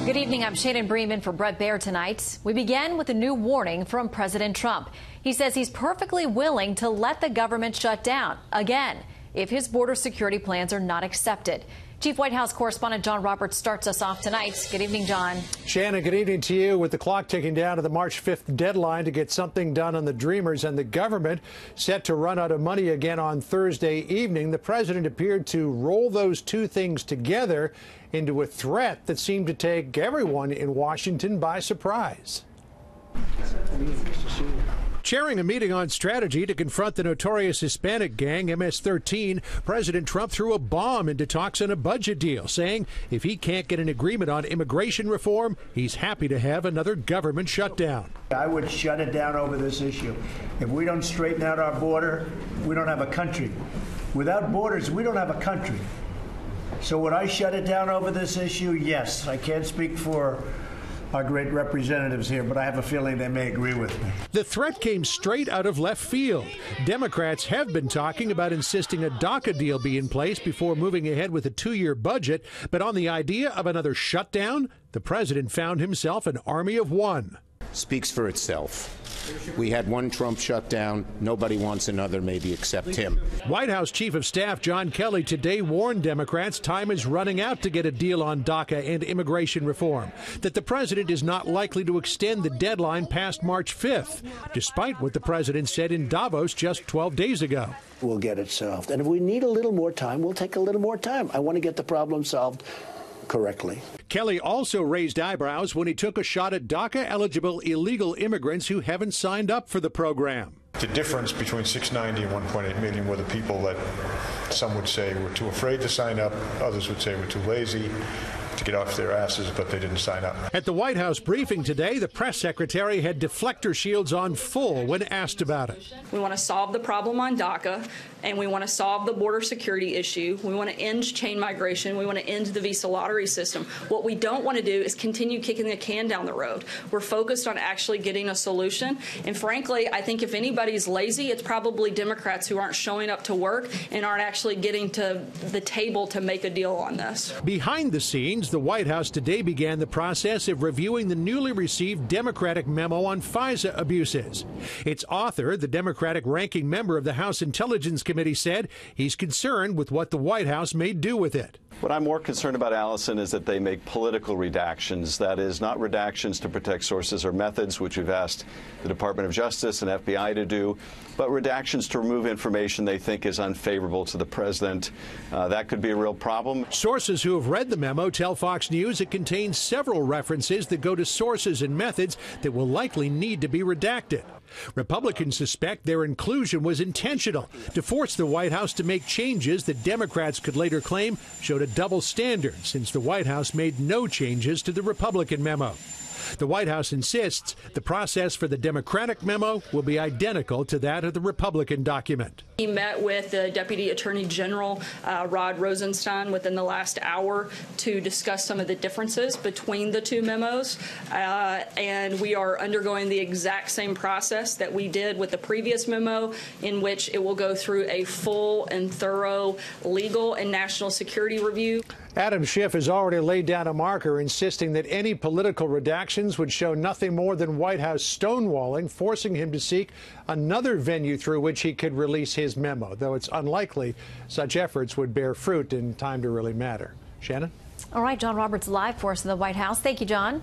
Good evening. I'm Shannon Bremen for Brett Baer tonight. We begin with a new warning from President Trump. He says he's perfectly willing to let the government shut down again if his border security plans are not accepted. Chief White House correspondent John Roberts starts us off tonight. Good evening, John. Shannon, good evening to you. With the clock ticking down to the March 5th deadline to get something done on the Dreamers and the government set to run out of money again on Thursday evening, the president appeared to roll those two things together into a threat that seemed to take everyone in Washington by surprise. Chairing a meeting on strategy to confront the notorious Hispanic gang MS-13, President Trump threw a bomb into talks on a budget deal, saying if he can't get an agreement on immigration reform, he's happy to have another government shutdown. I would shut it down over this issue. If we don't straighten out our border, we don't have a country. Without borders, we don't have a country. So would I shut it down over this issue? Yes. I can't speak for our great representatives here, but I have a feeling they may agree with me. The threat came straight out of left field. Democrats have been talking about insisting a DACA deal be in place before moving ahead with a 2-year budget, but on the idea of another shutdown, the president found himself an army of one. Speaks for itself. We had one Trump shutdown. Nobody wants another, maybe except him. White House Chief of Staff John Kelly today warned Democrats time is running out to get a deal on DACA and immigration reform, that the president is not likely to extend the deadline past March 5th, despite what the president said in Davos just 12 days ago. We'll get it solved. And if we need a little more time, we'll take a little more time. I want to get the problem solved correctly. Kelly also raised eyebrows when he took a shot at DACA-eligible illegal immigrants who haven't signed up for the program. The difference between 690 and 1.8 million were the people that some would say were too afraid to sign up, others would say were too lazy to get off their asses, but they didn't sign up. At the White House briefing today, the press secretary had deflector shields on full when asked about it. We want to solve the problem on DACA, and we want to solve the border security issue. We want to end chain migration. We want to end the visa lottery system. What we don't want to do is continue kicking the can down the road. We're focused on actually getting a solution. And frankly, I think if anybody's lazy, it's probably Democrats who aren't showing up to work and aren't actually getting to the table to make a deal on this. Behind the scenes, the White House today began the process of reviewing the newly received Democratic memo on FISA abuses. Its author, the Democratic ranking member of the House Intelligence Committee, said he's concerned with what the White House may do with it. What I'm more concerned about, Allison, is that they make political redactions. That is, not redactions to protect sources or methods, which we've asked the Department of Justice and FBI to do, but redactions to remove information they think is unfavorable to the president. That could be a real problem. Sources who have read the memo tell Fox News it contains several references that go to sources and methods that will likely need to be redacted. Republicans suspect their inclusion was intentional to force the White House to make changes that Democrats could later claim showed a double standard, since the White House made no changes to the Republican memo. The White House insists the process for the Democratic memo will be identical to that of the Republican document. He met with the Deputy Attorney General, Rod Rosenstein, within the last hour to discuss some of the differences between the two memos. And we are undergoing the exact same process that we did with the previous memo, in which it will go through a full and thorough legal and national security review. Adam Schiff has already laid down a marker insisting that any political redactions would show nothing more than White House stonewalling, forcing him to seek another venue through which he could release his memo, though it's unlikely such efforts would bear fruit in time to really matter. Shannon? All right, John Roberts live for us in the White House. Thank you, John.